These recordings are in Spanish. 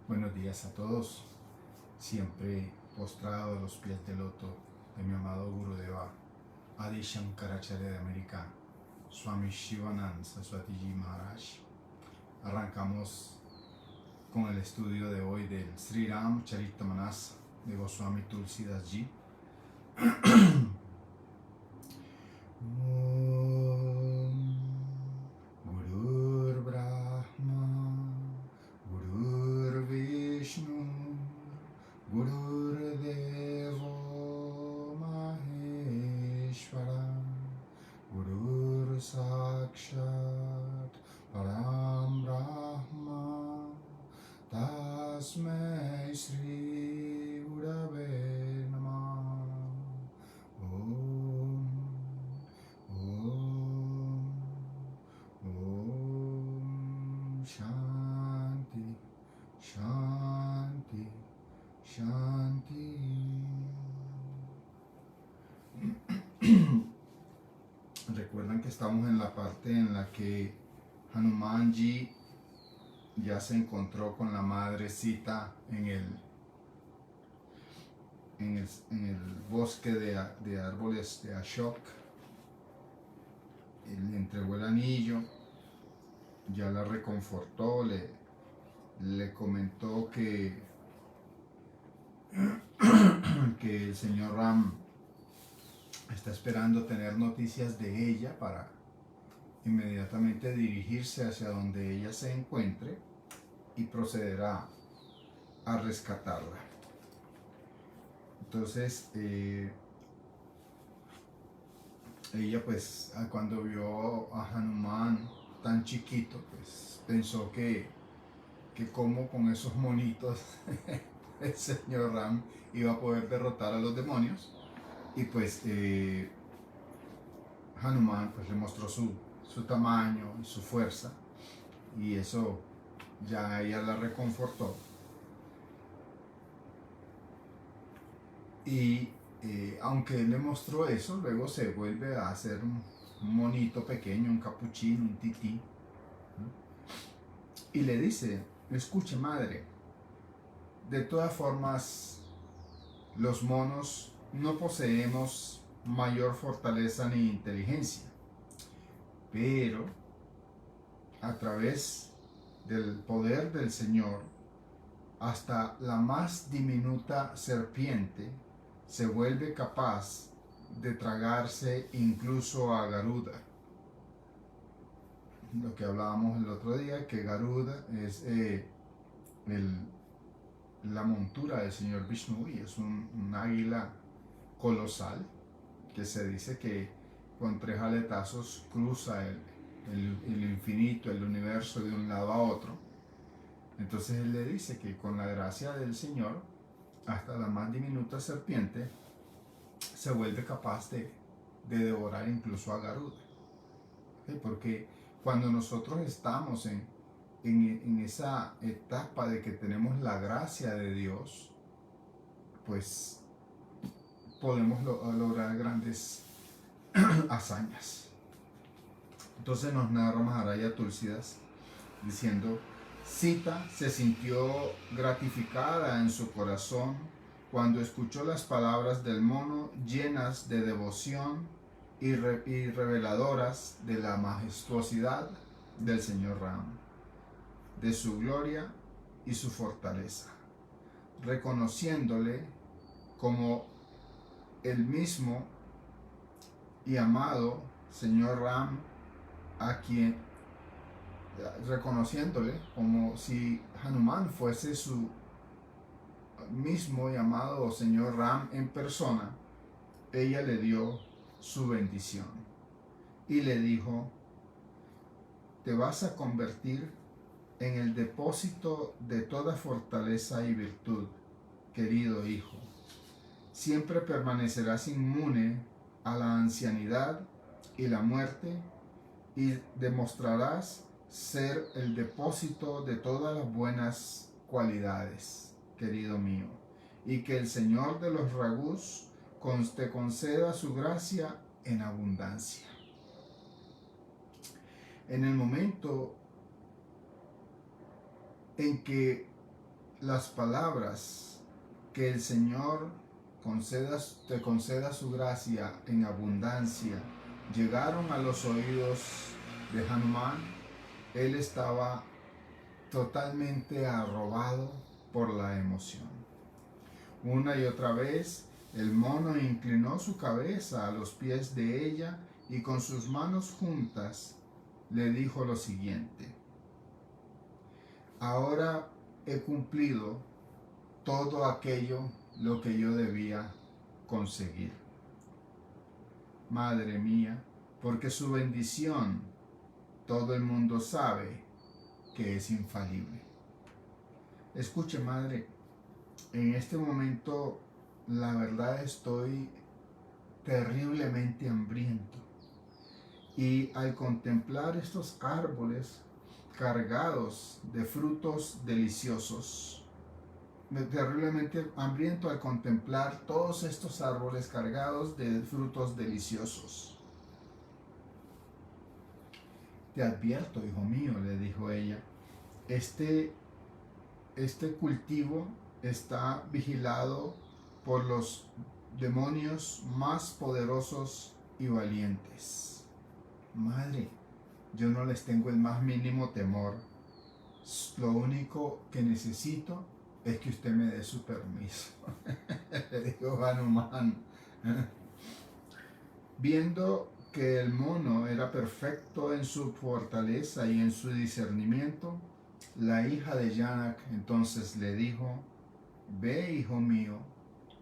Buenos días a todos, siempre postrado a los pies del loto de mi amado Gurudeva, Adi Shankaracharya de América, Swami Shivananda Saraswatiji Maharaj. Arrancamos con el estudio de hoy del Sri Ram Charitamanas de Goswami Tulsidas Ji. Gurur Brahma, Gurur Vishnu, Gurur Devo Maheshwara, Gurur Sakshat Param Brahma, Tasmai Shri Gurave Namah. Om, Om, Shanti, Shanti, Shanti. Recuerdan que estamos en la parte en la que Hanumanji ya se encontró con la madre Sita en el bosque de árboles de Ashok. Le entregó el anillo, ya la reconfortó, le comentó que el señor Ram está esperando tener noticias de ella para inmediatamente dirigirse hacia donde ella se encuentre y procederá a rescatarla. Entonces ella pues cuando vio a Hanuman tan chiquito, pues pensó que como con esos monitos el señor Ram iba a poder derrotar a los demonios, y pues Hanuman pues le mostró su tamaño y su fuerza, y eso ya ella la reconfortó. Y aunque él le mostró eso, luego se vuelve a hacer un monito pequeño, un capuchino, un tití, ¿no? Y le dice: escuche, madre, de todas formas los monos no poseemos mayor fortaleza ni inteligencia, pero a través del poder del Señor, hasta la más diminuta serpiente se vuelve capaz de tragarse incluso a Garuda. Lo que hablábamos el otro día, que Garuda es la montura del señor Vishnu, y es un águila colosal que se dice que con 3 aletazos cruza el infinito, el universo, de un lado a otro. Entonces él le dice que con la gracia del Señor, hasta la más diminuta serpiente se vuelve capaz de devorar incluso a Garuda. ¿Sí? Porque cuando nosotros estamos en esa etapa de que tenemos la gracia de Dios, pues podemos lograr grandes hazañas. Entonces nos narra Maharaya Tulsidas diciendo: Sita se sintió gratificada en su corazón cuando escuchó las palabras del mono, llenas de devoción y reveladoras de la majestuosidad del señor Ram, de su gloria y su fortaleza, reconociéndole como el mismo y amado señor Ram, reconociéndole como si Hanuman fuese su mismo y amado señor Ram en persona. Ella le dio su bendición y le dijo: te vas a convertir en el depósito de toda fortaleza y virtud, querido hijo. Siempre permanecerás inmune a la ancianidad y la muerte, y demostrarás ser el depósito de todas las buenas cualidades, querido mío, y que el Señor de los Ragus te conceda su gracia en abundancia. En el momento en que las palabras que el Señor te conceda su gracia en abundancia llegaron a los oídos de Hanuman, él estaba totalmente arrobado por la emoción. Una y otra vez, el mono inclinó su cabeza a los pies de ella y con sus manos juntas le dijo lo siguiente: ahora he cumplido todo aquello lo que yo debía conseguir. Madre mía, porque su bendición todo el mundo sabe que es infalible. Escuche, madre, en este momento la verdad estoy terriblemente hambriento, y al contemplar estos árboles cargados de frutos deliciosos, terriblemente hambriento al contemplar todos estos árboles cargados de frutos deliciosos. Te advierto, hijo mío, le dijo ella, este cultivo está vigilado por los demonios más poderosos y valientes. Madre, yo no les tengo el más mínimo temor. Lo único que necesito es que usted me dé su permiso. Le dijo Hanuman. Viendo que el mono era perfecto en su fortaleza y en su discernimiento, la hija de Janak entonces le dijo: ve, hijo mío,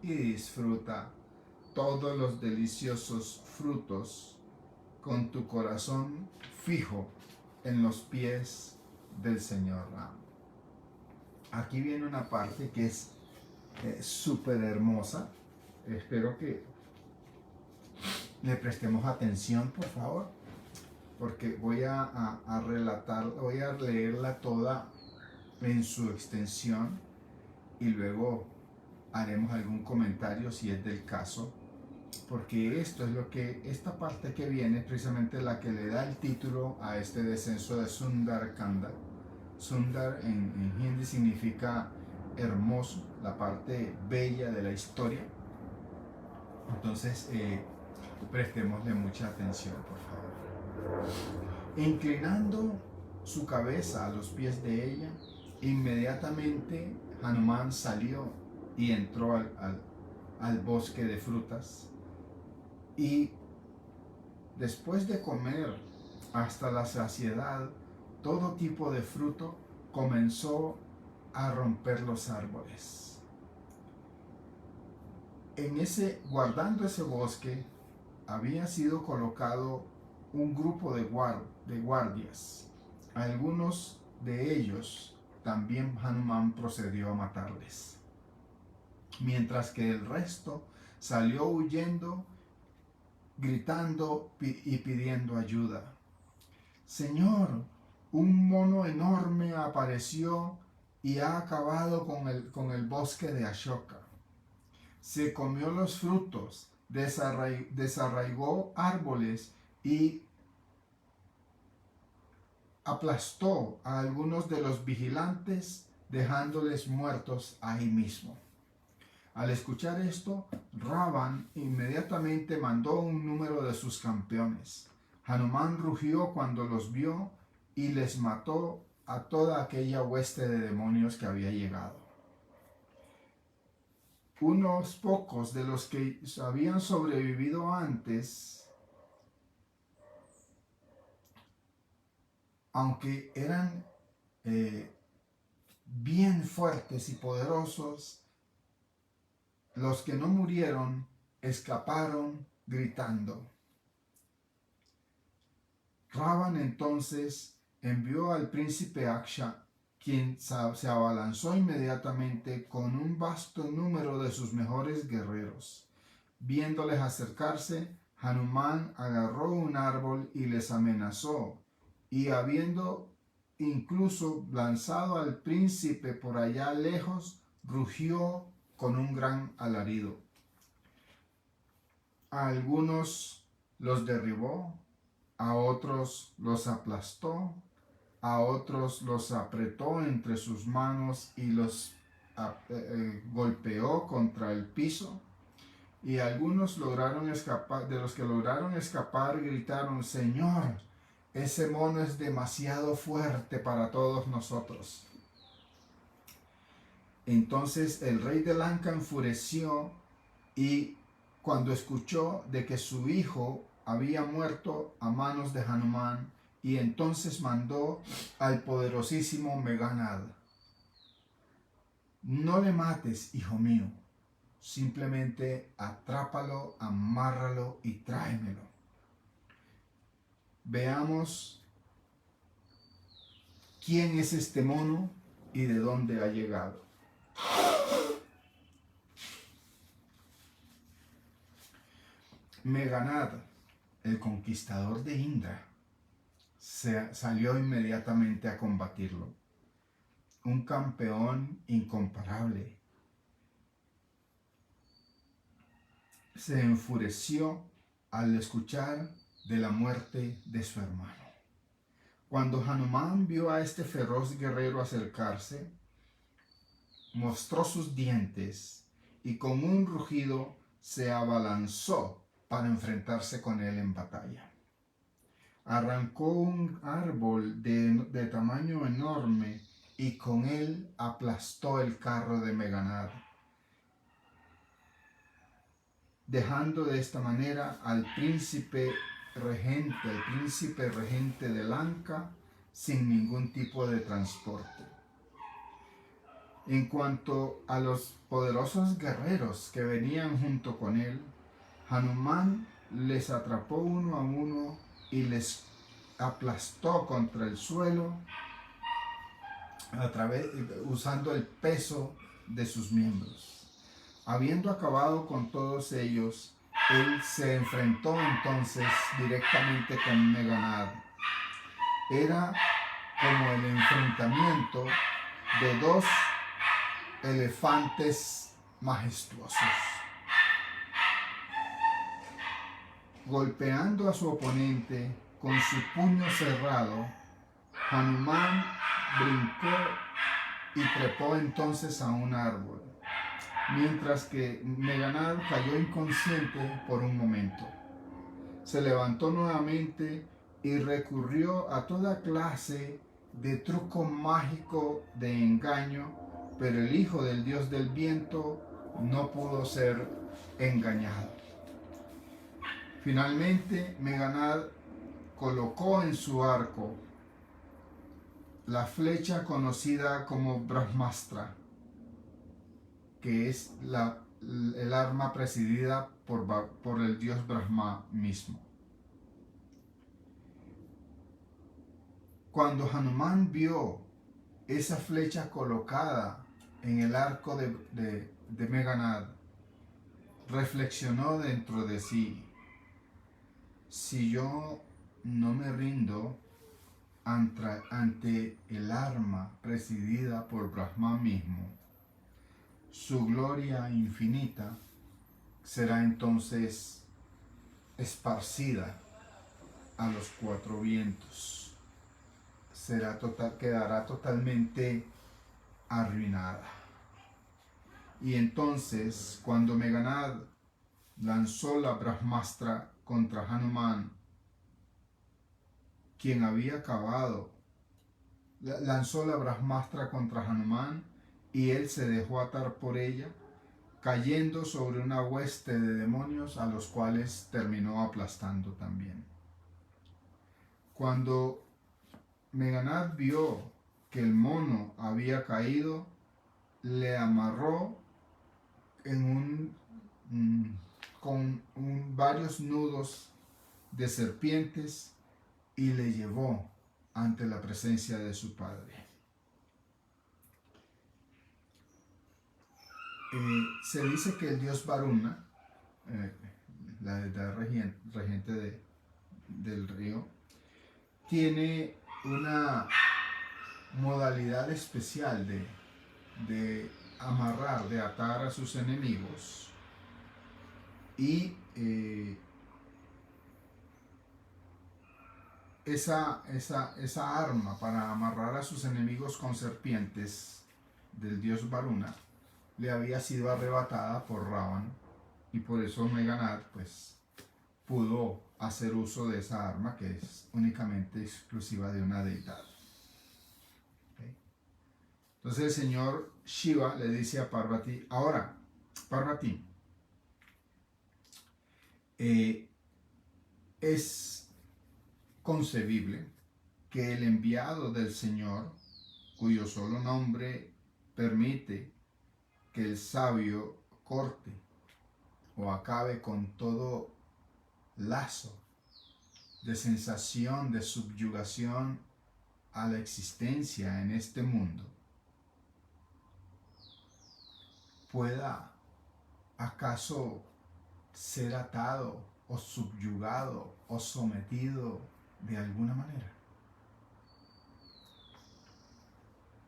y disfruta todos los deliciosos frutos con tu corazón fijo en los pies del Señor Ram. Aquí viene una parte que es súper hermosa. Espero que le prestemos atención, por favor, porque voy a relatar, voy a leerla toda en su extensión y luego haremos algún comentario si es del caso, porque esta parte que viene es precisamente la que le da el título a este descenso de Sundar Kanda. Sundar en hindi significa hermoso, la parte bella de la historia. Entonces, prestémosle mucha atención, por favor. Inclinando su cabeza a los pies de ella, inmediatamente Hanuman salió y entró al bosque de frutas, y después de comer hasta la saciedad todo tipo de fruto, comenzó a romper los árboles. Guardando ese bosque, había sido colocado un grupo de guardias. Algunos de ellos también Hanuman procedió a matarles, mientras que el resto salió huyendo, gritando y pidiendo ayuda. Señor, un mono enorme apareció y ha acabado con el bosque de Ashoka. Se comió los frutos, desarraigó árboles y aplastó a algunos de los vigilantes, dejándoles muertos ahí mismo. Al escuchar esto, Ravan inmediatamente mandó un número de sus campeones. Hanuman rugió cuando los vio y les mató a toda aquella hueste de demonios que había llegado. Unos pocos de los que habían sobrevivido antes, aunque eran bien fuertes y poderosos, los que no murieron escaparon gritando. Ravan entonces envió al príncipe Aksha, quien se abalanzó inmediatamente con un vasto número de sus mejores guerreros. Viéndoles acercarse, Hanuman agarró un árbol y les amenazó, y habiendo incluso lanzado al príncipe por allá lejos, rugió con un gran alarido. A algunos los derribó, a otros los aplastó, a otros los apretó entre sus manos y los golpeó contra el piso y algunos lograron escapar. De los que lograron escapar gritaron: Señor, ese mono es demasiado fuerte para todos nosotros. Entonces el rey de Lanka enfureció, y cuando escuchó de que su hijo había muerto a manos de Hanuman, y entonces mandó al poderosísimo Meghanad: no le mates, hijo mío, simplemente atrápalo, amárralo y tráemelo. Veamos quién es este mono y de dónde ha llegado. Meghanad, el conquistador de Indra, salió inmediatamente a combatirlo. Un campeón incomparable. Se enfureció al escuchar de la muerte de su hermano. Cuando Hanuman vio a este feroz guerrero acercarse, mostró sus dientes y con un rugido se abalanzó para enfrentarse con él en batalla. Arrancó un árbol de tamaño enorme y con él aplastó el carro de Meghanad, dejando de esta manera al príncipe regente de Lanka, sin ningún tipo de transporte. En cuanto a los poderosos guerreros que venían junto con él, Hanuman les atrapó uno a uno y les aplastó contra el suelo usando el peso de sus miembros. Habiendo acabado con todos ellos, él se enfrentó entonces directamente con Meghanad. Era como el enfrentamiento de dos elefantes majestuosos. Golpeando a su oponente con su puño cerrado, Hanuman brincó y trepó entonces a un árbol, mientras que Meghanad cayó inconsciente por un momento. Se levantó nuevamente y recurrió a toda clase de truco mágico de engaño, pero el hijo del dios del viento no pudo ser engañado. Finalmente, Meghanad colocó en su arco la flecha conocida como Brahmastra, que es el arma presidida por el dios Brahma mismo. Cuando Hanuman vio esa flecha colocada en el arco de Meghanad, reflexionó dentro de sí: si yo no me rindo ante el arma presidida por Brahma mismo, su gloria infinita será entonces esparcida a los cuatro vientos. Quedará totalmente arruinada. Y entonces, cuando Meghanad lanzó la Brahmastra contra Hanuman, quien había lanzó la Brahmastra contra Hanuman, y él se dejó atar por ella, cayendo sobre una hueste de demonios a los cuales terminó aplastando también. Cuando Meghanad vio que el mono había caído, le amarró con varios nudos de serpientes y le llevó ante la presencia de su padre. Se dice que el dios Varuna, la deidad regente del río, tiene una modalidad especial de amarrar, de atar a sus enemigos, y esa arma para amarrar a sus enemigos con serpientes del dios Varuna le había sido arrebatada por Ravan, y por eso Meganat pues pudo hacer uso de esa arma que es únicamente exclusiva de una deidad. ¿Okay? Entonces el señor Shiva le dice a Parvati: ahora, Parvati, es concebible que el enviado del Señor, cuyo solo nombre permite que el sabio corte o acabe con todo lazo de sensación de subyugación a la existencia en este mundo, pueda acaso ser atado o subyugado o sometido de alguna manera.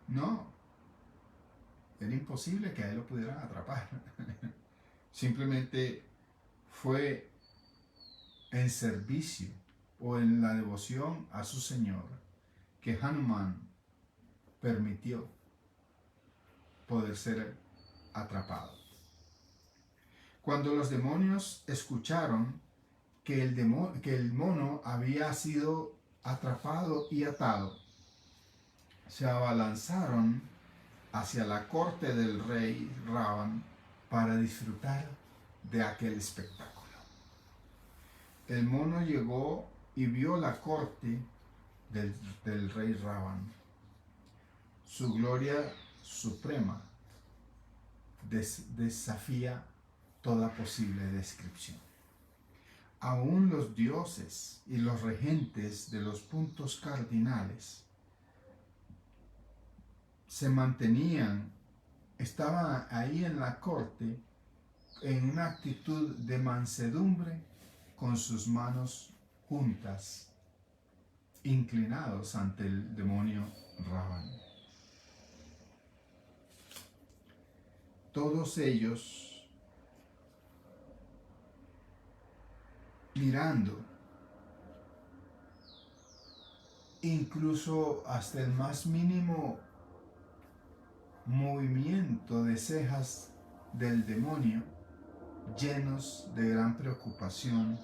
No, era imposible que a él lo pudieran atrapar. Simplemente fue en servicio o en la devoción a su Señor que Hanuman permitió poder ser atrapado. Cuando los demonios escucharon que el mono había sido atrapado y atado, se abalanzaron hacia la corte del rey Ravan para disfrutar de aquel espectáculo. El mono llegó y vio la corte del rey Ravan. Su gloria suprema desafía toda posible descripción. Aún los dioses y los regentes de los puntos cardinales se mantenían, estaban ahí en la corte en una actitud de mansedumbre, con sus manos juntas, inclinados ante el demonio Ravan. Todos ellos mirando, incluso hasta el más mínimo movimiento de cejas del demonio, llenos de gran preocupación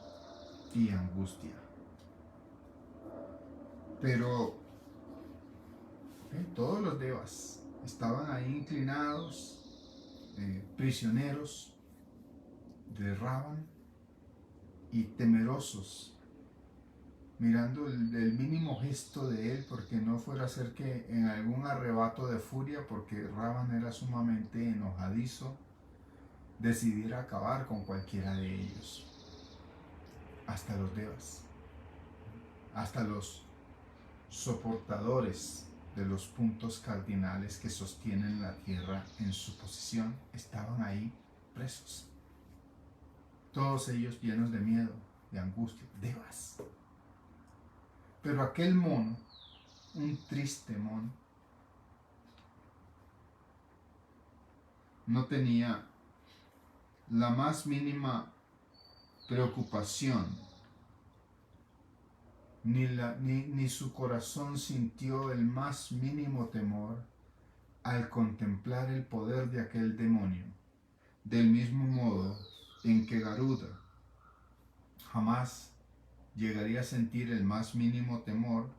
y angustia. Pero todos los devas estaban ahí inclinados, prisioneros de Ravan y temerosos, mirando el mínimo gesto de él, porque no fuera a ser que en algún arrebato de furia, porque Ravan era sumamente enojadizo, decidiera acabar con cualquiera de ellos. Hasta los devas, hasta los soportadores de los puntos cardinales que sostienen la tierra en su posición, estaban ahí presos. Todos ellos llenos de miedo, de angustia, devas. Pero aquel mono, un triste mono, no tenía la más mínima preocupación, ni su corazón sintió el más mínimo temor al contemplar el poder de aquel demonio, del mismo modo en que Garuda jamás llegaría a sentir el más mínimo temor,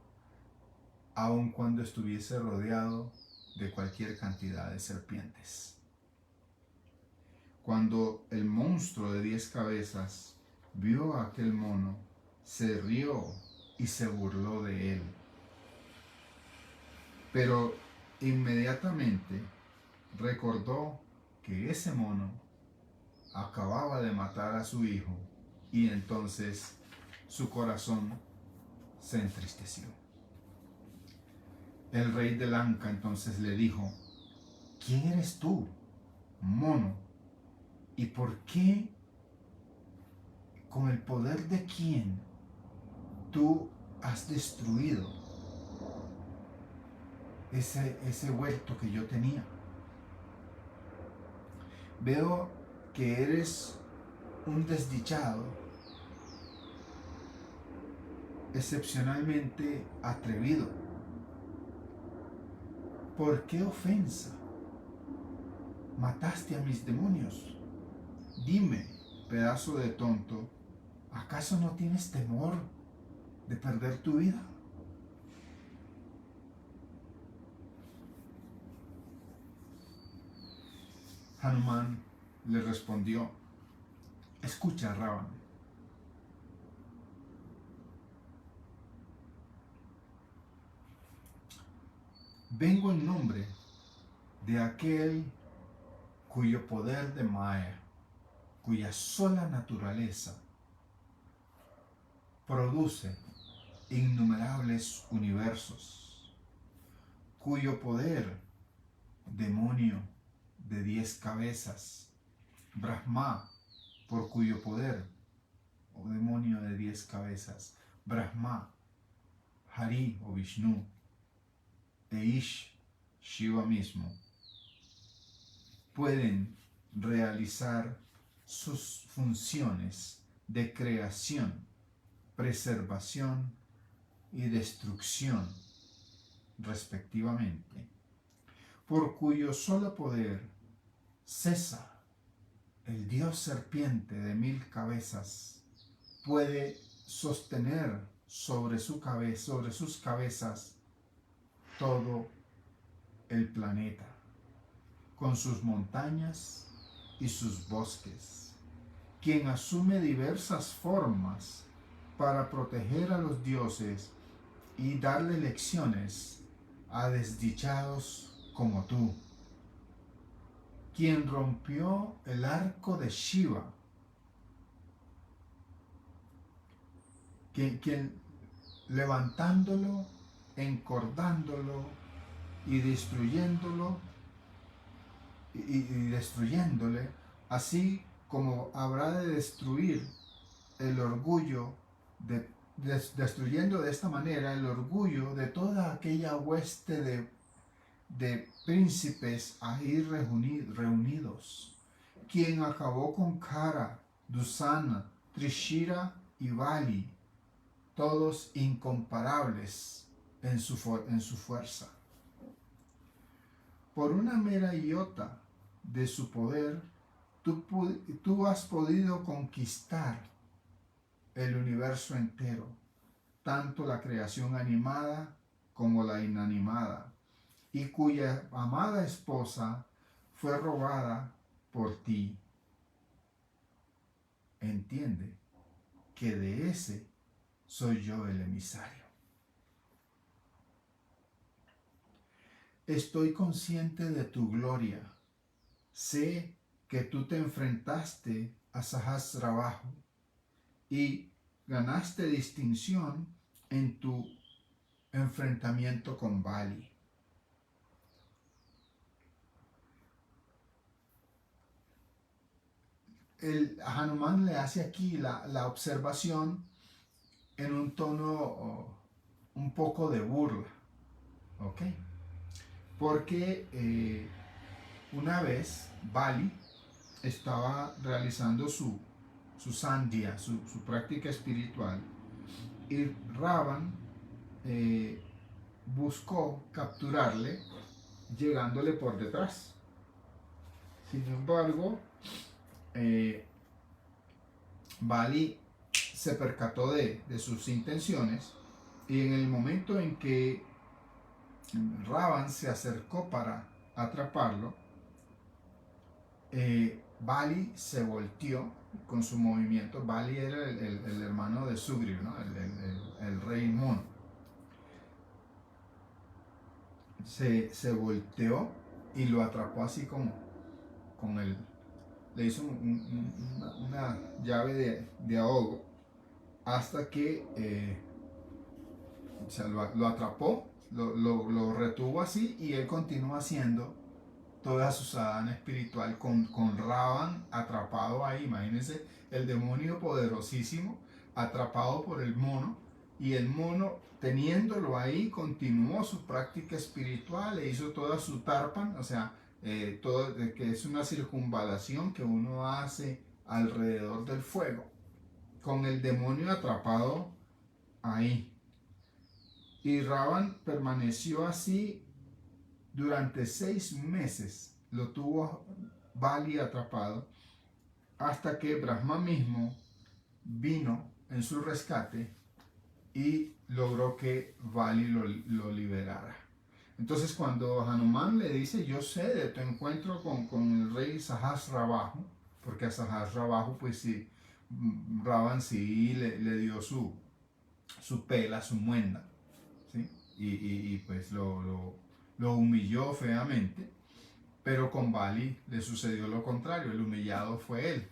aun cuando estuviese rodeado de cualquier cantidad de serpientes. Cuando el monstruo de 10 cabezas vio a aquel mono, se rió y se burló de él. Pero inmediatamente recordó que ese mono acababa de matar a su hijo, y entonces su corazón se entristeció. El rey de Lanka entonces le dijo: ¿quién eres tú, mono? ¿Y por qué, con el poder de quién, tú has destruido ese huerto que yo tenía? Veo que eres un desdichado, excepcionalmente atrevido. ¿Por qué ofensa mataste a mis demonios. Dime, pedazo de tonto, ¿acaso no tienes temor de perder tu vida? Hanuman le respondió, escucha, Ravan, vengo en nombre de aquel cuyo poder de Maya, cuya sola naturaleza produce innumerables universos, cuyo poder, demonio de 10 cabezas, Brahma, por cuyo poder, o demonio de 10 cabezas, Brahma, Hari o Vishnu, e Ish, Shiva mismo, pueden realizar sus funciones de creación, preservación y destrucción, respectivamente, por cuyo solo poder Cesa, el dios serpiente de 1000 cabezas, puede sostener sobre sus cabezas todo el planeta, con sus montañas y sus bosques, quien asume diversas formas para proteger a los dioses y darle lecciones a desdichados como tú, quien rompió el arco de Shiva, quien levantándolo, encordándolo y destruyéndolo y destruyéndole, así como habrá de destruir el orgullo, destruyendo de esta manera el orgullo de toda aquella hueste de príncipes ahí reunidos, quien acabó con Kara, Dusana, Trishira y Bali, todos incomparables en su fuerza. Por una mera iota de su poder, tú has podido conquistar el universo entero, tanto la creación animada como la inanimada, y cuya amada esposa fue robada por ti. Entiende que de ese soy yo el emisario. Estoy consciente de tu gloria. Sé que tú te enfrentaste a Sahasrabaju y ganaste distinción en tu enfrentamiento con Bali. El Hanuman le hace aquí la observación en un tono un poco de burla, ¿ok? Porque una vez Bali estaba realizando su sandhya, su práctica espiritual, y Ravan buscó capturarle llegándole por detrás. Sin embargo, Bali se percató de sus intenciones, y en el momento en que Ravan se acercó para atraparlo, Bali se volteó con su movimiento. Bali era el hermano de Sugriv, ¿no? el rey mono. Se volteó y lo atrapó así con el... Le hizo una llave de ahogo hasta que o sea, lo atrapó, lo retuvo así, y él continúa haciendo toda su sadhana espiritual con Ravan atrapado ahí. Imagínense, el demonio poderosísimo atrapado por el mono, y el mono, teniéndolo ahí, continuó su práctica espiritual e hizo toda su tarpan, o sea, que es una circunvalación que uno hace alrededor del fuego, con el demonio atrapado ahí. Y Ravan permaneció así durante 6 meses lo tuvo Bali atrapado hasta que Brahma mismo vino en su rescate y logró que Bali lo liberara. Entonces cuando Hanuman le dice, yo sé de tu encuentro con el rey Sahasrabaju, porque a Sahasrabaju pues sí, Ravan sí le dio su pela, su muenda, ¿sí? Y pues lo humilló feamente, pero con Bali le sucedió lo contrario, el humillado fue él.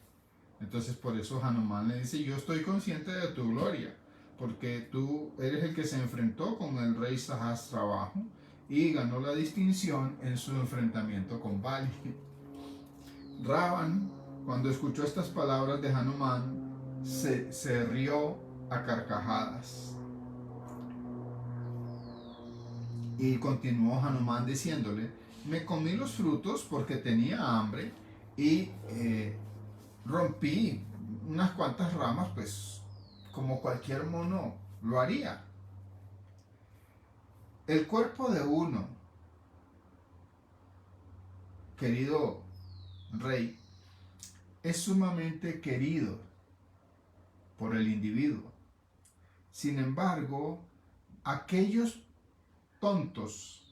Entonces por eso Hanuman le dice, yo estoy consciente de tu gloria, porque tú eres el que se enfrentó con el rey Sahasrabaju y ganó la distinción en su enfrentamiento con Bali. Ravan, cuando escuchó estas palabras de Hanuman, se rió a carcajadas. Y continuó Hanuman diciéndole, me comí los frutos porque tenía hambre y rompí unas cuantas ramas, pues como cualquier mono lo haría. El cuerpo de uno, querido rey, es sumamente querido por el individuo. Sin embargo, aquellos tontos,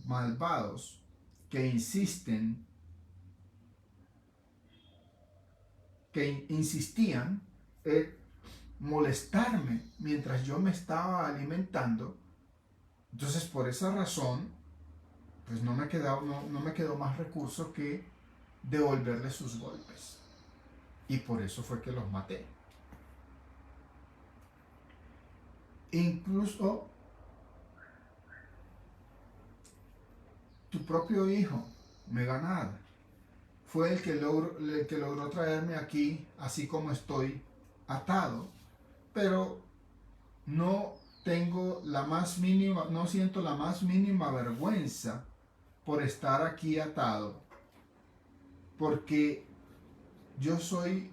malvados, que insistían en molestarme mientras yo me estaba alimentando, entonces por esa razón, pues no me quedó más recurso que devolverle sus golpes. Y por eso fue que los maté. Incluso tu propio hijo, Meganad, fue el que logró traerme aquí, así como estoy, atado, pero no no siento la más mínima vergüenza por estar aquí atado, porque yo soy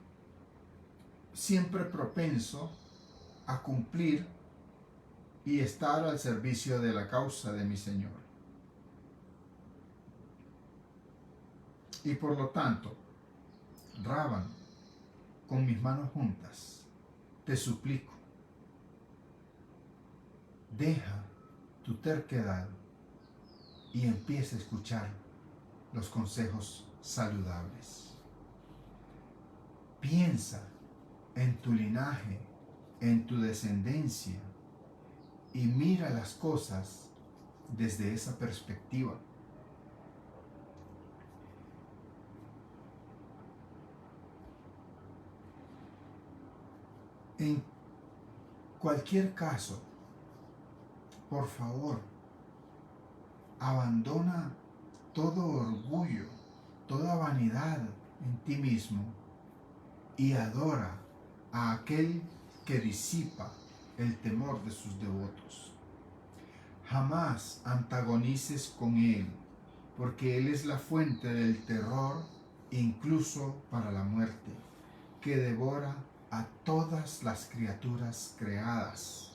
siempre propenso a cumplir y estar al servicio de la causa de mi Señor. Y por lo tanto, Ravan, con mis manos juntas, te suplico, deja tu terquedad y empieza a escuchar los consejos saludables. Piensa en tu linaje, en tu descendencia y mira las cosas desde esa perspectiva. En cualquier caso, por favor, abandona todo orgullo, toda vanidad en ti mismo y adora a aquel que disipa el temor de sus devotos. Jamás antagonices con él, porque él es la fuente del terror, incluso para la muerte, que devora a todas las criaturas creadas,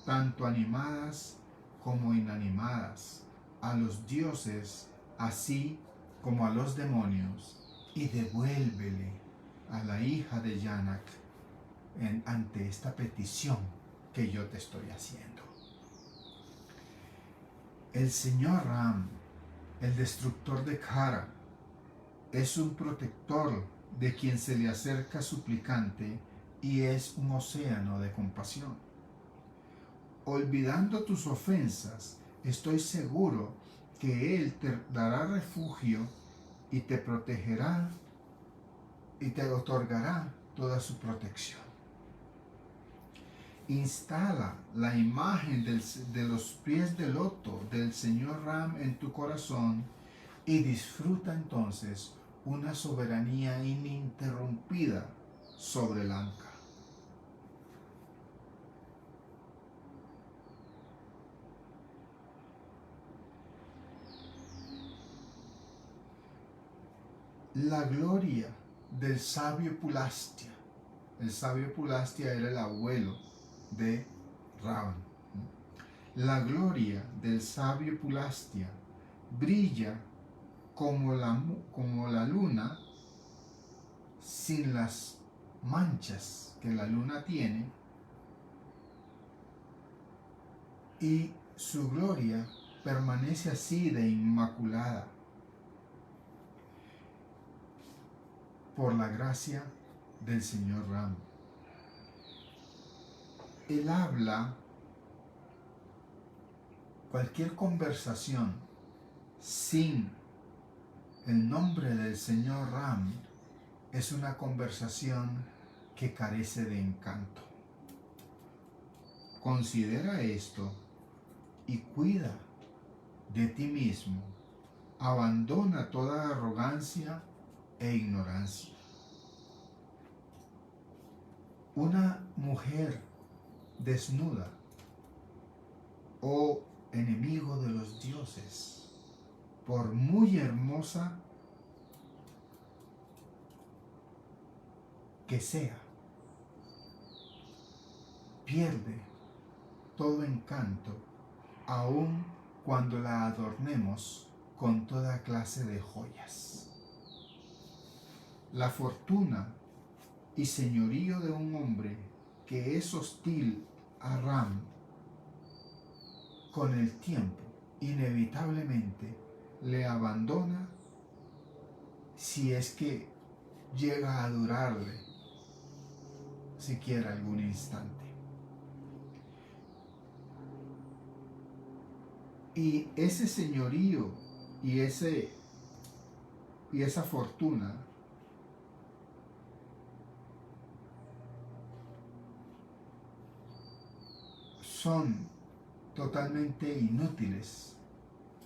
tanto animadas como inanimadas, a los dioses así como a los demonios, y devuélvele a la hija de Janak ante esta petición que yo te estoy haciendo. El señor Ram, el destructor de Khara, es un protector de quien se le acerca suplicante y es un océano de compasión. Olvidando tus ofensas, estoy seguro que Él te dará refugio y te protegerá y te otorgará toda su protección. Instala la imagen de los pies de loto del señor Ram en tu corazón y disfruta entonces una soberanía ininterrumpida sobre Lanka. La gloria del sabio Pulastya. El sabio Pulastya era el abuelo de Ravan. La gloria del sabio Pulastya brilla como la luna, sin las manchas que la luna tiene, y su gloria permanece así de inmaculada por la gracia del Señor Ram. Él habla, cualquier conversación sin el nombre del Señor Ram es una conversación que carece de encanto. Considera esto y cuida de ti mismo. Abandona toda arrogancia e ignorancia. Una mujer desnuda o enemigo de los dioses, por muy hermosa que sea, pierde todo encanto, aun cuando la adornemos con toda clase de joyas. La fortuna y señorío de un hombre que es hostil a Ram, con el tiempo, inevitablemente le abandona, si es que llega a durarle siquiera algún instante. Y ese señorío y esa fortuna son totalmente inútiles,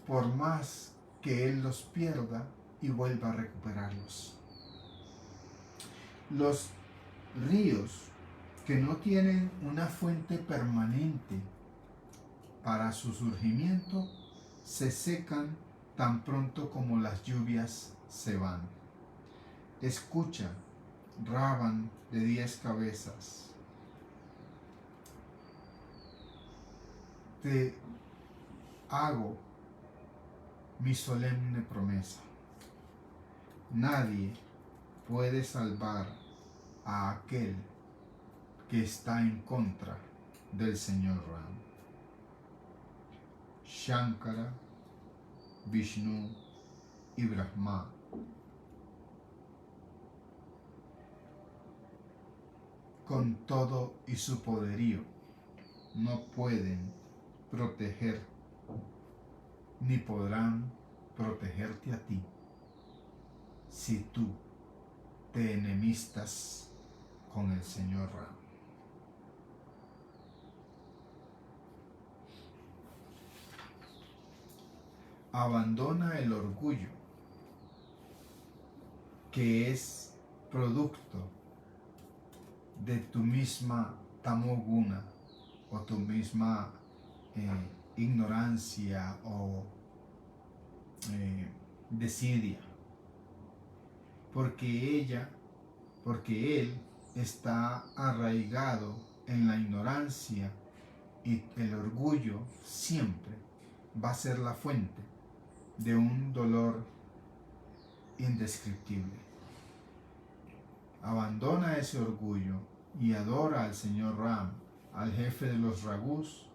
por más que él los pierda y vuelva a recuperarlos. Los ríos que no tienen una fuente permanente para su surgimiento se secan tan pronto como las lluvias se van. Escucha, Ravan de 10 cabezas. Te hago mi solemne promesa. Nadie puede salvar a aquel que está en contra del Señor Ram. Shankara, Vishnu y Brahma con todo y su poderío no pueden proteger ni podrán protegerte a ti si tú te enemistas con el Señor Ram. Abandona el orgullo, que es producto de tu misma tamoguna o tu misma ignorancia o desidia, porque él está arraigado en la ignorancia, y el orgullo siempre va a ser la fuente de un dolor indescriptible. Abandona ese orgullo y adora al Señor Ram, al jefe de los Ragus,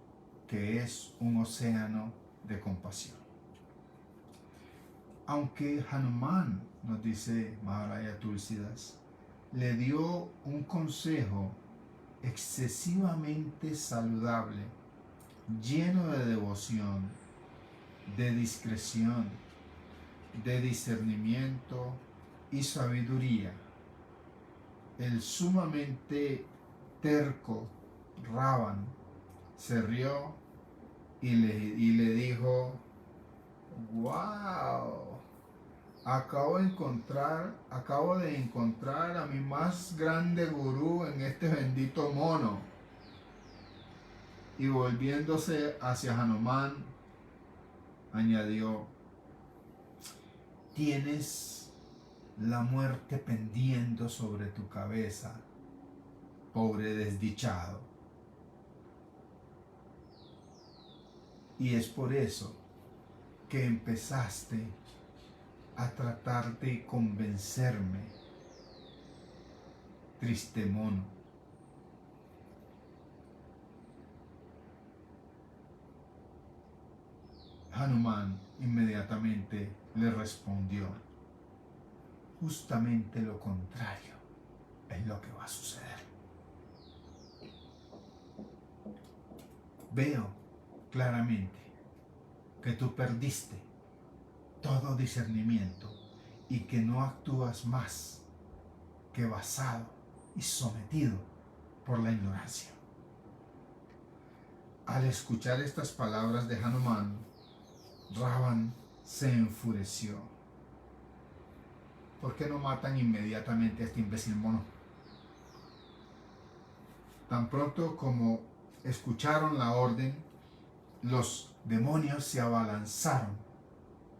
que es un océano de compasión. Aunque Hanuman, nos dice Maharaya Tulsidas, le dio un consejo excesivamente saludable, lleno de devoción, de discreción, de discernimiento y sabiduría, el sumamente terco Ravan se rió y le dijo: ¡Wow! Acabo de encontrar a mi más grande gurú en este bendito mono. Y volviéndose hacia Hanuman, añadió: tienes la muerte pendiendo sobre tu cabeza, pobre desdichado. Y es por eso que empezaste a tratar de convencerme. Triste mono. Hanuman inmediatamente le respondió: justamente lo contrario es lo que va a suceder. Veo claramente que tú perdiste todo discernimiento y que no actúas más que basado y sometido por la ignorancia. Al escuchar estas palabras de Hanuman, Ravan se enfureció. ¿Por qué no matan inmediatamente a este imbécil mono? Tan pronto como escucharon la orden, los demonios se abalanzaron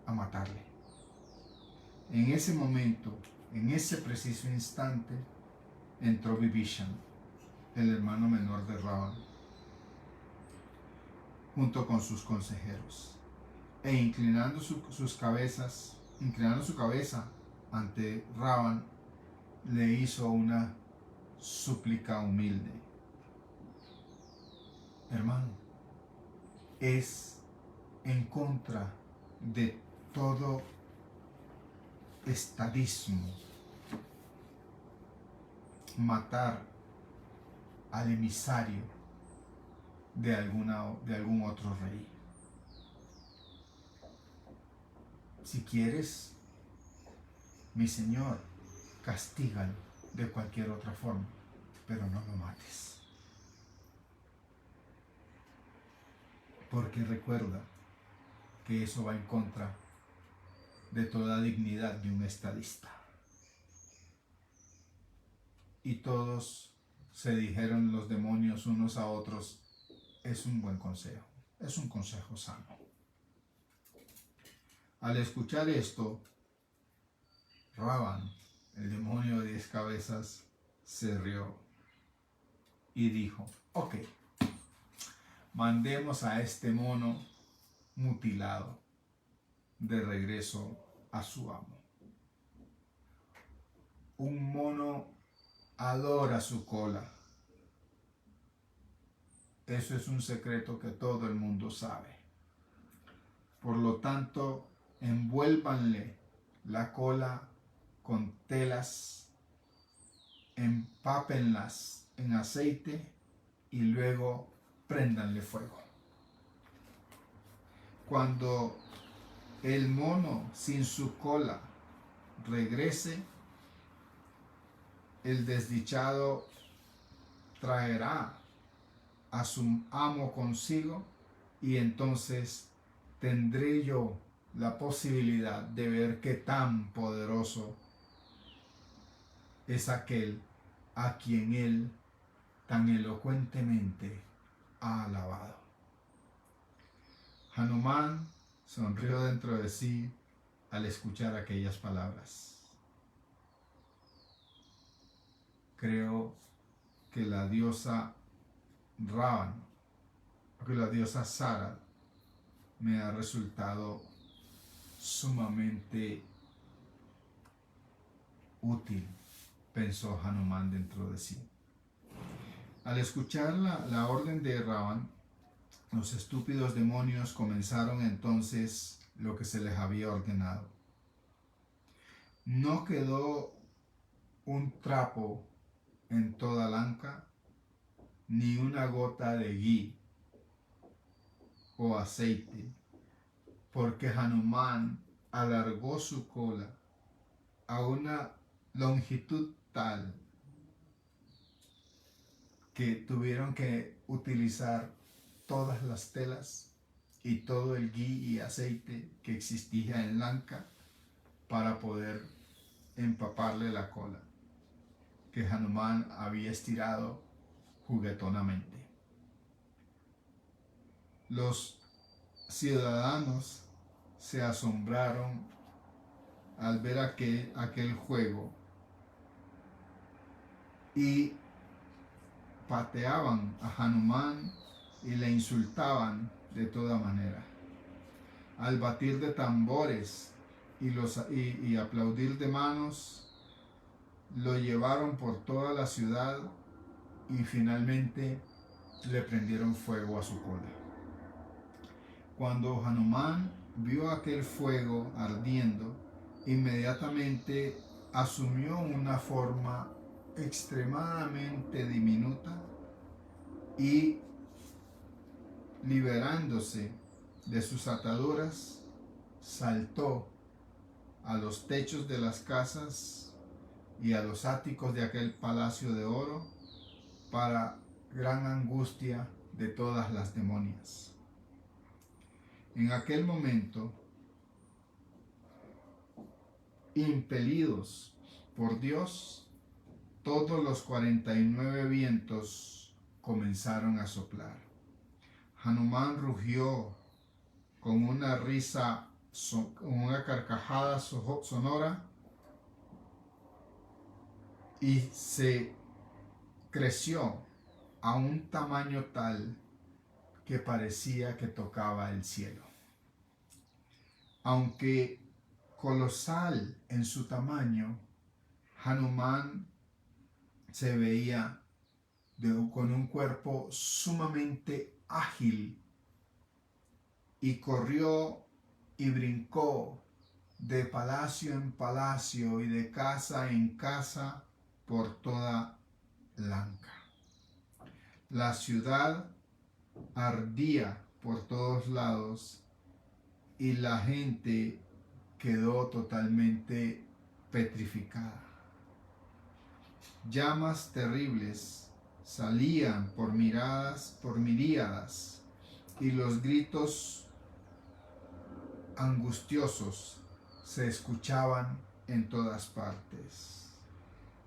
a matarle. En ese momento, en ese preciso instante, entró Vibhishan, el hermano menor de Ravan, junto con sus consejeros, e inclinando su cabeza ante Ravan, le hizo una súplica humilde: hermano, es en contra de todo estadismo matar al emisario de algún otro rey. Si quieres, mi señor, castígalo de cualquier otra forma, pero no lo mates. Porque recuerda que eso va en contra de toda dignidad de un estadista. Y todos se dijeron los demonios unos a otros: es un buen consejo, es un consejo sano. Al escuchar esto, Ravan, el demonio de 10 cabezas, se rió y dijo: ok, mandemos a este mono mutilado de regreso a su amo. Un mono adora su cola. Eso es un secreto que todo el mundo sabe. Por lo tanto, envuélvanle la cola con telas, empápenlas en aceite y luego préndanle fuego. Cuando el mono sin su cola regrese, el desdichado traerá a su amo consigo y entonces tendré yo la posibilidad de ver qué tan poderoso es aquel a quien él tan elocuentemente ha alabado. Hanuman sonrió dentro de sí al escuchar aquellas palabras. Creo que la diosa Ravan, que la diosa Sara, me ha resultado sumamente útil, pensó Hanuman dentro de sí. Al escuchar la orden de Ravan, los estúpidos demonios comenzaron entonces lo que se les había ordenado. No quedó un trapo en toda Lanka, ni una gota de ghee o aceite, porque Hanuman alargó su cola a una longitud tal que tuvieron que utilizar todas las telas y todo el ghee y aceite que existía en Lanka para poder empaparle la cola que Hanuman había estirado juguetonamente. Los ciudadanos se asombraron al ver aquel juego y pateaban a Hanuman y le insultaban de toda manera. Al batir de tambores y aplaudir de manos, lo llevaron por toda la ciudad y finalmente le prendieron fuego a su cola. Cuando Hanumán vio aquel fuego ardiendo, inmediatamente asumió una forma extremadamente diminuta y, liberándose de sus ataduras, saltó a los techos de las casas y a los áticos de aquel palacio de oro, para gran angustia de todas las demonias. En aquel momento, impelidos por Dios, todos los 49 vientos comenzaron a soplar. Hanumán rugió con una risa, con una carcajada sonora, y se creció a un tamaño tal que parecía que tocaba el cielo. Aunque colosal en su tamaño, Hanumán se veía con un cuerpo sumamente ágil y corrió y brincó de palacio en palacio y de casa en casa por toda Lanka. La ciudad ardía por todos lados y la gente quedó totalmente petrificada. Llamas terribles salían por miríadas, y los gritos angustiosos se escuchaban en todas partes.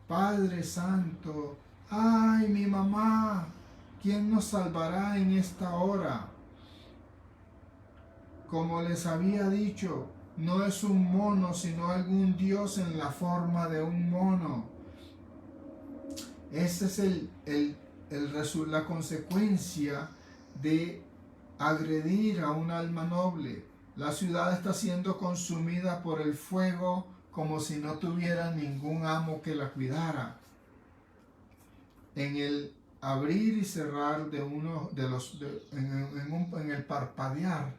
Padre Santo, ¡ay, mi mamá! ¿Quién nos salvará en esta hora? Como les había dicho, no es un mono, sino algún dios en la forma de un mono. Esa es la consecuencia de agredir a un alma noble. La ciudad está siendo consumida por el fuego como si no tuviera ningún amo que la cuidara. En el abrir y cerrar de uno de los, en el parpadear,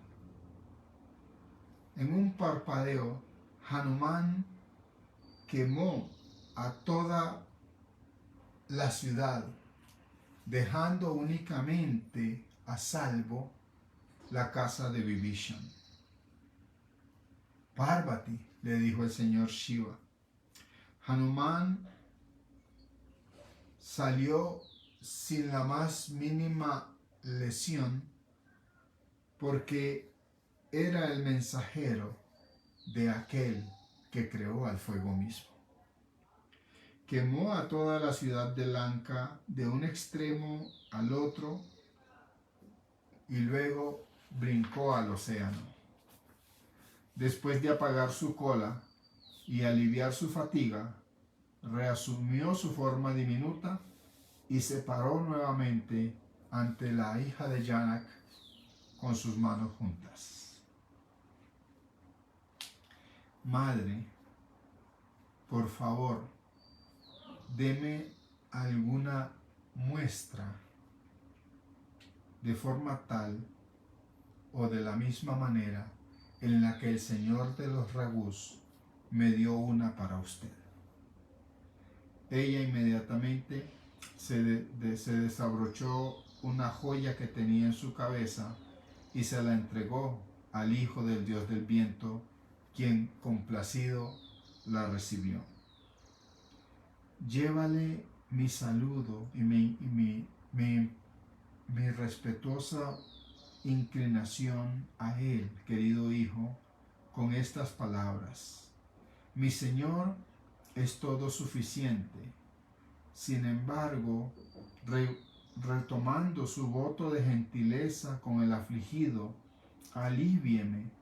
en un parpadeo, Hanumán quemó a toda la ciudad, dejando únicamente a salvo la casa de Vibhishan. Parvati, le dijo el señor Shiva. Hanumán salió sin la más mínima lesión porque era el mensajero de aquel que creó al fuego mismo. Quemó a toda la ciudad de Lanka de un extremo al otro y luego brincó al océano. Después de apagar su cola y aliviar su fatiga, reasumió su forma diminuta y se paró nuevamente ante la hija de Janak con sus manos juntas. Madre, por favor, deme alguna muestra de forma tal o de la misma manera en la que el Señor de los Ragus me dio una para usted. Ella inmediatamente se desabrochó una joya que tenía en su cabeza y se la entregó al hijo del dios del viento, quien complacido la recibió. Llévale mi saludo y mi respetuosa inclinación a él, querido hijo, con estas palabras: mi Señor es todo suficiente. Sin embargo, retomando su voto de gentileza con el afligido, alíviame,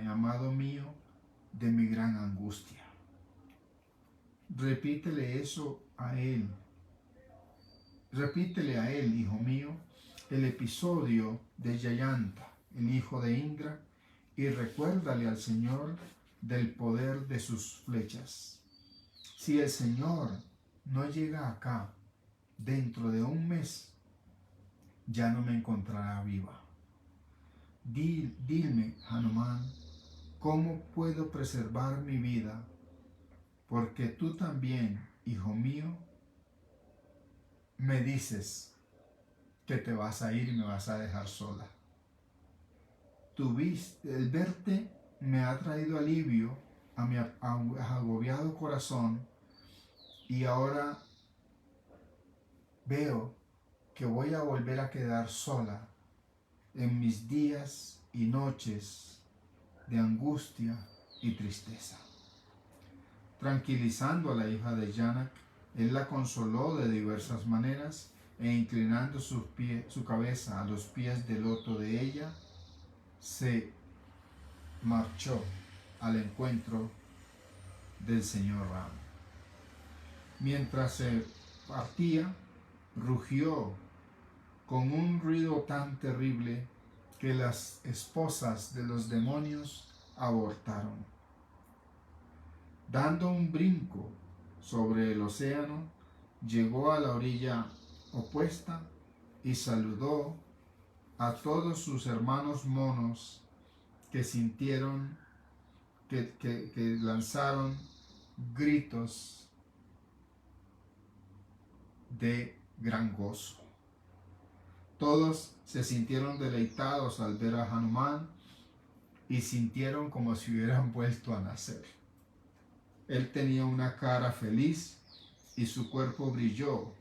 amado mío, de mi gran angustia. Repítele eso a él. Repítele a él, hijo mío, el episodio de Jayanta, el hijo de Indra, y recuérdale al Señor del poder de sus flechas. Si el Señor no llega acá dentro de un mes, ya no me encontrará viva. Dime, Hanuman, ¿cómo puedo preservar mi vida? Porque tú también, hijo mío, me dices que te vas a ir y me vas a dejar sola. El verte me ha traído alivio a mi agobiado corazón, y ahora veo que voy a volver a quedar sola en mis días y noches de angustia y tristeza. Tranquilizando a la hija de Janak, él la consoló de diversas maneras, e inclinando su cabeza a los pies del loto de ella, se marchó al encuentro del señor Ram. Mientras se partía, rugió con un ruido tan terrible que las esposas de los demonios abortaron. Dando un brinco sobre el océano, llegó a la orilla opuesta y saludó a todos sus hermanos monos, que sintieron, que lanzaron gritos de gran gozo. Todos se sintieron deleitados al ver a Hanuman y sintieron como si hubieran vuelto a nacer. Él tenía una cara feliz y su cuerpo brilló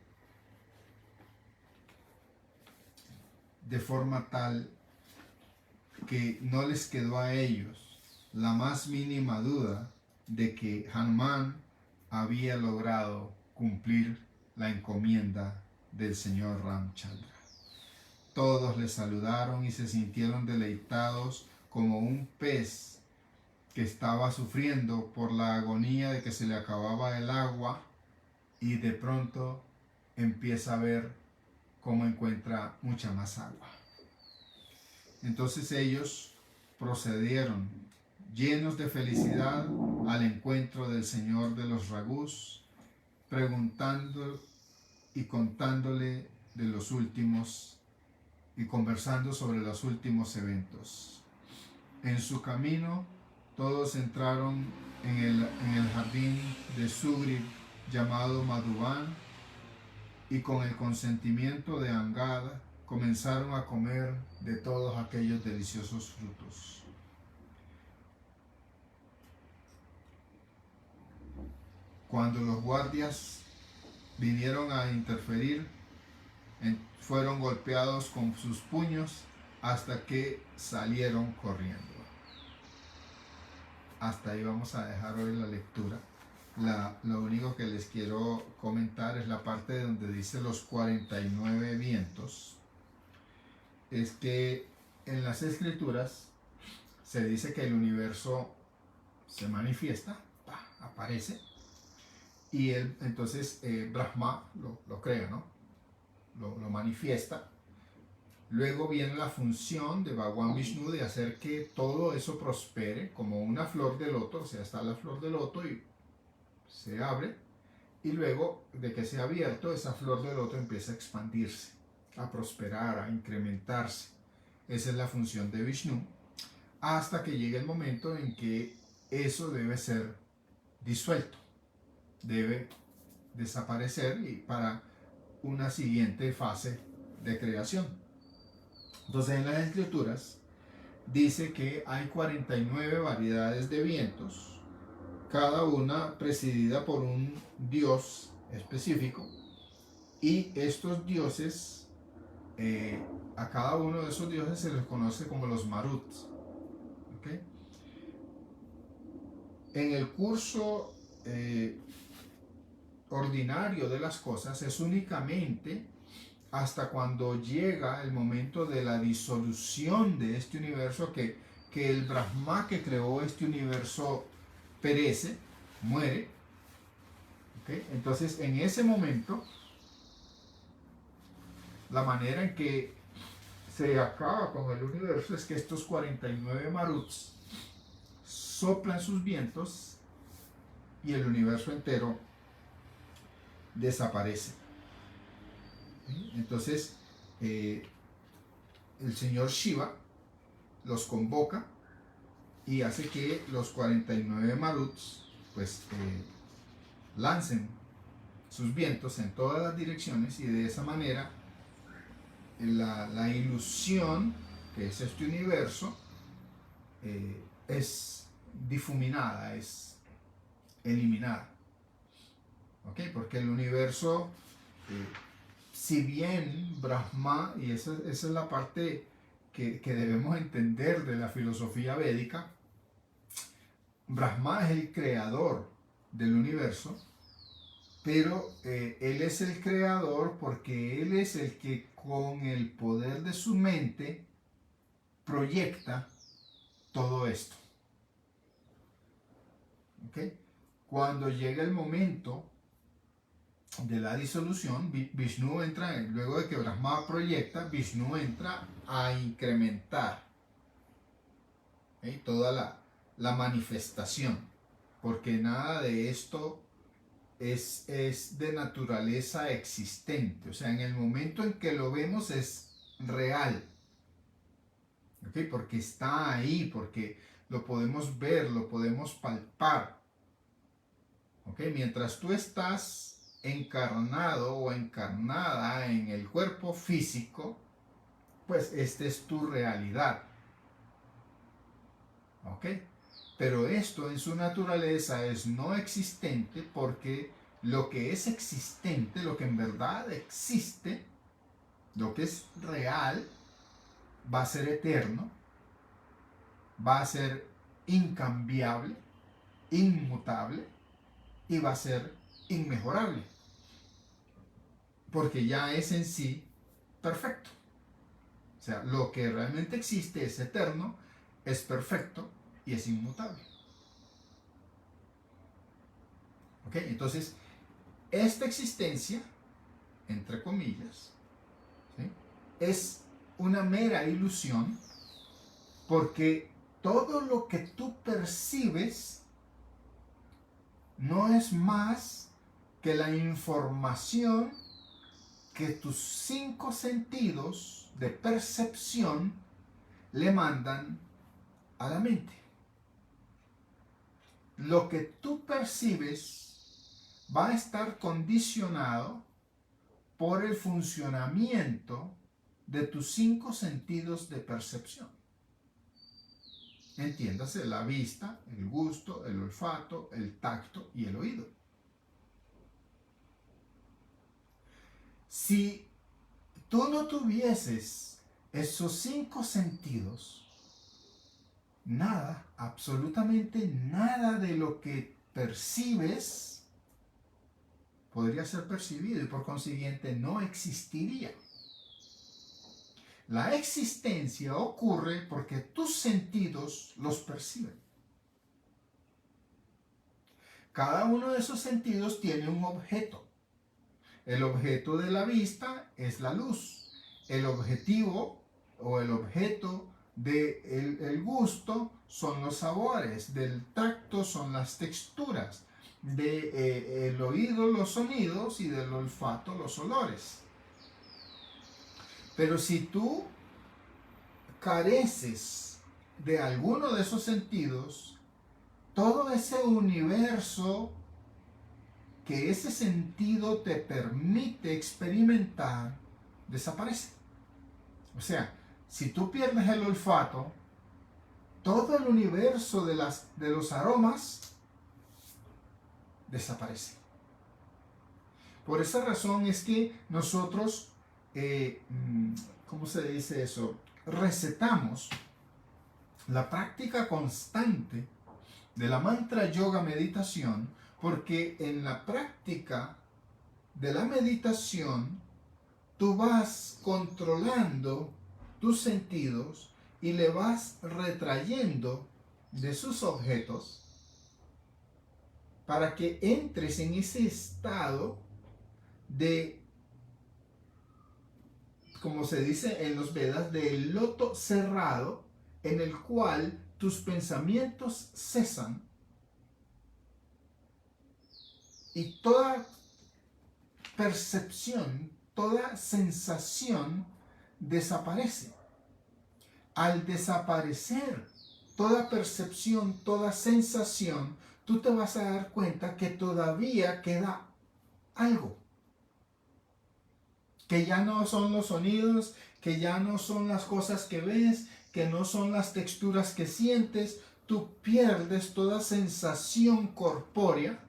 de forma tal que no les quedó a ellos la más mínima duda de que Hanuman había logrado cumplir la encomienda del señor Ramchandra. Todos le saludaron y se sintieron deleitados como un pez que estaba sufriendo por la agonía de que se le acababa el agua y de pronto empieza a ver cómo encuentra mucha más agua. Entonces ellos procedieron llenos de felicidad al encuentro del señor de los Raghus, preguntando y contándole de los últimos y conversando sobre los últimos eventos. En su camino, todos entraron en el jardín de Sugriv llamado Madhuban, y con el consentimiento de Angad comenzaron a comer de todos aquellos deliciosos frutos. Cuando los guardias vinieron a interferir, fueron golpeados con sus puños hasta que salieron corriendo. Hasta ahí vamos a dejar hoy la lectura. Lo único que les quiero comentar es la parte donde dice los 49 vientos. Es que en las escrituras se dice que el universo se manifiesta, aparece, y entonces Brahma lo crea, ¿no? Lo manifiesta. Luego viene la función de Bhagwan Vishnu de hacer que todo eso prospere como una flor de loto. O sea, está la flor de loto y se abre, y luego de que se ha abierto, esa flor de loto empieza a expandirse, a prosperar, a incrementarse. Esa es la función de Vishnu, hasta que llegue el momento en que eso debe ser disuelto, debe desaparecer y para una siguiente fase de creación. Entonces en las escrituras dice que hay 49 variedades de vientos, cada una presidida por un dios específico, y estos dioses, a cada uno de esos dioses se les conoce como los Maruts. ¿Okay? En el curso ordinario de las cosas es únicamente hasta cuando llega el momento de la disolución de este universo que el Brahma que creó este universo perece, muere. ¿Okay? Entonces en ese momento la manera en que se acaba con el universo es que estos 49 maruts soplan sus vientos y el universo entero desaparece. ¿Sí? Entonces, el señor Shiva los convoca y hace que los 49 maruts pues lancen sus vientos en todas las direcciones, y de esa manera la ilusión que es este universo es difuminada, es eliminada. ¿Ok? Porque el universo, si bien Brahma, y esa es la parte que debemos entender de la filosofía védica, Brahma es el creador del universo, pero él es el creador porque él es el que con el poder de su mente proyecta todo esto. ¿Okay? Cuando llega el momento de la disolución, Vishnu entra, luego de que Brahma proyecta, Vishnu entra a incrementar, ¿okay?, toda la manifestación, porque nada de esto es de naturaleza existente. O sea, en el momento en que lo vemos es real, ¿okay?, porque está ahí, porque lo podemos ver, lo podemos palpar. ¿Okay? Mientras tú estás encarnado o encarnada en el cuerpo físico, pues esta es tu realidad. ¿Ok? Pero esto en su naturaleza es no existente, porque lo que es existente, lo que en verdad existe, lo que es real, va a ser eterno, va a ser incambiable, inmutable y va a ser inmejorable, porque ya es en sí perfecto. O sea, lo que realmente existe es eterno, es perfecto y es inmutable. ¿Ok? Entonces, esta existencia, entre comillas, ¿sí?, es una mera ilusión, porque todo lo que tú percibes no es más que la información que tus 5 sentidos de percepción le mandan a la mente. Lo que tú percibes va a estar condicionado por el funcionamiento de tus 5 sentidos de percepción. Entiéndase, la vista, el gusto, el olfato, el tacto y el oído. Si tú no tuvieses esos 5 sentidos, nada, absolutamente nada de lo que percibes podría ser percibido y por consiguiente no existiría. La existencia ocurre porque tus sentidos los perciben. Cada uno de esos sentidos tiene un objeto. El objeto de la vista es la luz. El objetivo o el objeto del gusto son los sabores. Del tacto son las texturas. Del oído los sonidos y del olfato los olores. Pero si tú careces de alguno de esos sentidos, todo ese universo que ese sentido te permite experimentar desaparece. O sea, si tú pierdes el olfato, todo el universo de los aromas desaparece. Por esa razón es que nosotros, ¿cómo se dice eso?, recetamos la práctica constante de la mantra yoga meditación, porque en la práctica de la meditación tú vas controlando tus sentidos y le vas retrayendo de sus objetos para que entres en ese estado de como se dice en los Vedas, del loto cerrado en el cual tus pensamientos cesan y toda percepción, toda sensación desaparece. Al desaparecer toda percepción, toda sensación, tú te vas a dar cuenta que todavía queda algo. Que ya no son los sonidos, que ya no son las cosas que ves, que no son las texturas que sientes. Tú pierdes toda sensación corpórea,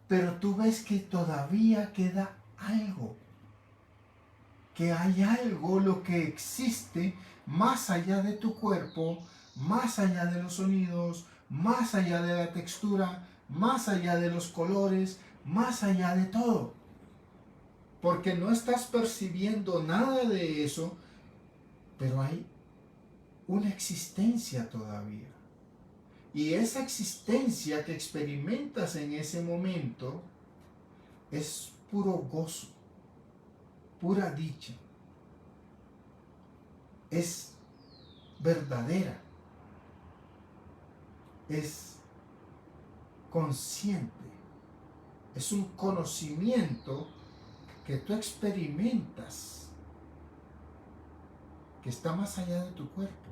pero tú ves que todavía queda algo. Que hay algo, lo que existe más allá de tu cuerpo, más allá de los sonidos, más allá de la textura, más allá de los colores, más allá de todo. Porque no estás percibiendo nada de eso, pero hay una existencia todavía. Y esa existencia que experimentas en ese momento es puro gozo, pura dicha. Es verdadera. Es consciente. Es un conocimiento que tú experimentas, que está más allá de tu cuerpo,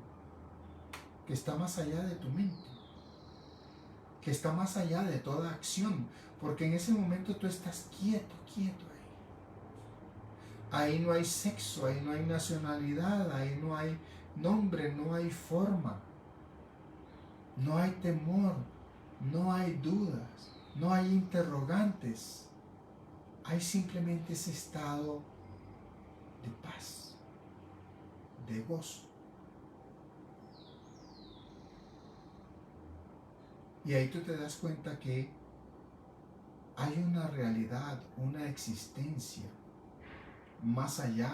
que está más allá de tu mente, que está más allá de toda acción, porque en ese momento tú estás quieto ahí. Ahí no hay sexo, ahí no hay nacionalidad, ahí no hay nombre, no hay forma, no hay temor, no hay dudas, no hay interrogantes. Hay simplemente ese estado de paz, de gozo. Y ahí tú te das cuenta que hay una realidad, una existencia más allá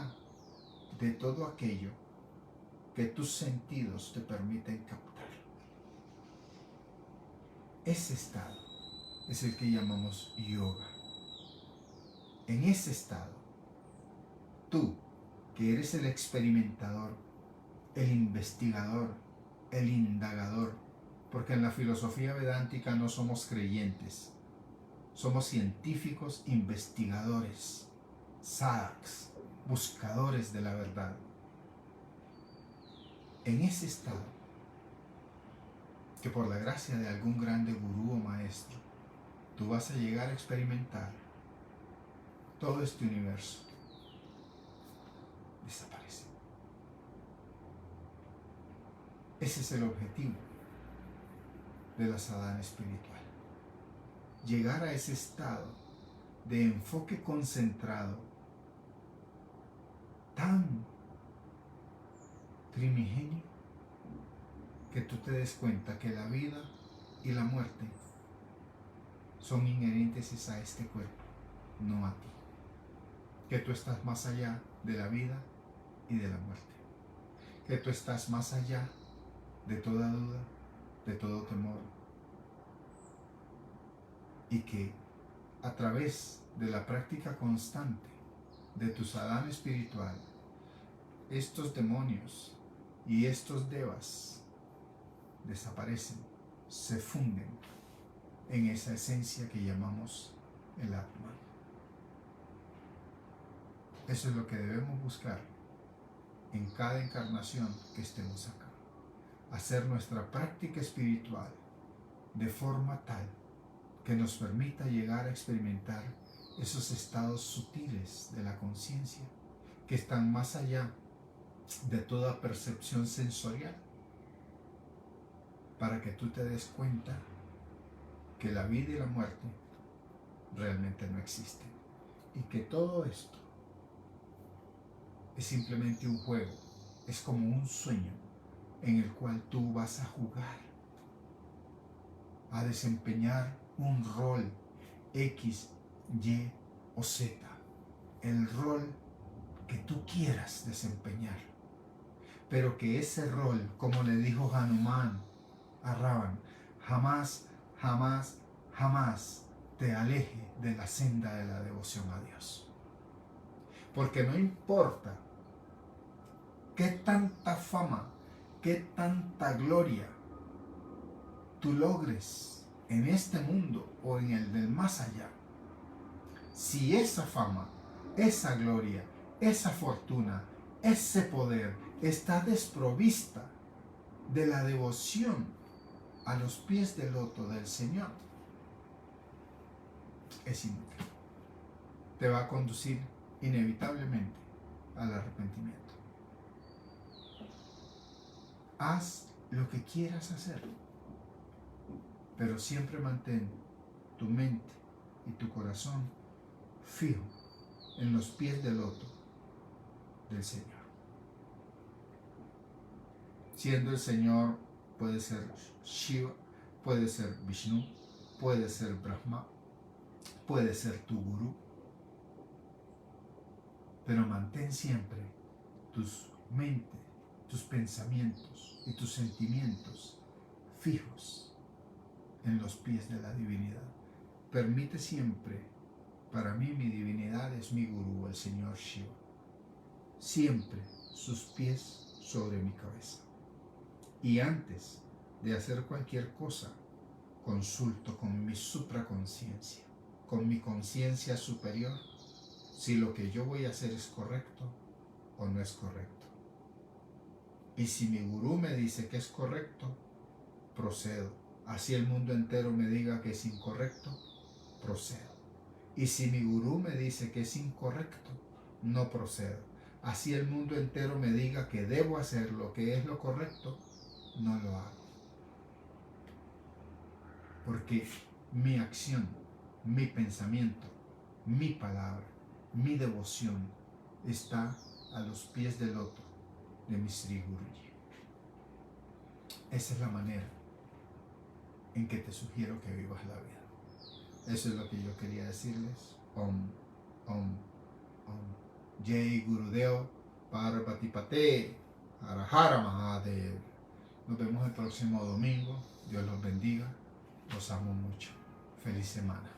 de todo aquello que tus sentidos te permiten captar. Ese estado es el que llamamos yoga. En ese estado, tú, que eres el experimentador, el investigador, el indagador, porque en la filosofía vedántica no somos creyentes, somos científicos investigadores, sadhaks, buscadores de la verdad. En ese estado, que por la gracia de algún grande gurú o maestro, tú vas a llegar a experimentar, todo este universo desaparece. Ese es el objetivo de la sadhana espiritual. Llegar a ese estado de enfoque concentrado tan primigenio que tú te des cuenta que la vida y la muerte son inherentes a este cuerpo, no a ti. Que tú estás más allá de la vida y de la muerte. Que tú estás más allá de toda duda, de todo temor. Y que a través de la práctica constante de tu sadhana espiritual, estos demonios y estos devas desaparecen, se funden en esa esencia que llamamos el Atman. Eso es lo que debemos buscar en cada encarnación que estemos acá. Hacer nuestra práctica espiritual de forma tal que nos permita llegar a experimentar esos estados sutiles de la conciencia que están más allá de toda percepción sensorial, para que tú te des cuenta que la vida y la muerte realmente no existen y que todo esto es simplemente un juego, es como un sueño en el cual tú vas a jugar, a desempeñar un rol X, Y o Z, el rol que tú quieras desempeñar, pero que ese rol, como le dijo Hanuman a Ravan, jamás, jamás, jamás te aleje de la senda de la devoción a Dios. Porque no importa qué tanta fama, qué tanta gloria tú logres en este mundo o en el del más allá, si esa fama, esa gloria, esa fortuna, ese poder está desprovista de la devoción a los pies del loto del Señor, es inútil. Te va a conducir inevitablemente al arrepentimiento. Haz lo que quieras hacer, pero siempre mantén tu mente y tu corazón fijo en los pies del loto del Señor. Siendo el Señor, puede ser Shiva, puede ser Vishnu, puede ser Brahma, puede ser tu gurú, pero mantén siempre tus mentes, tus pensamientos y tus sentimientos fijos en los pies de la divinidad. Permite siempre, para mí mi divinidad es mi gurú, el Señor Shiva. Siempre sus pies sobre mi cabeza. Y antes de hacer cualquier cosa, consulto con mi supraconciencia, con mi conciencia superior, si lo que yo voy a hacer es correcto o no es correcto. Y si mi gurú me dice que es correcto, procedo. Así el mundo entero me diga que es incorrecto, procedo. Y si mi gurú me dice que es incorrecto, no procedo. Así el mundo entero me diga que debo hacer lo que es lo correcto, no lo hago. Porque mi acción, mi pensamiento, mi palabra, mi devoción está a los pies del loto de mi Sri Guruji. Esa es la manera en que te sugiero que vivas la vida. Eso es lo que yo quería decirles. Om, Om, Om. Jai Gurudeo Parvati Pate Hara Hara Mahadev. Nos vemos el próximo domingo. Dios los bendiga. Los amo mucho. Feliz semana.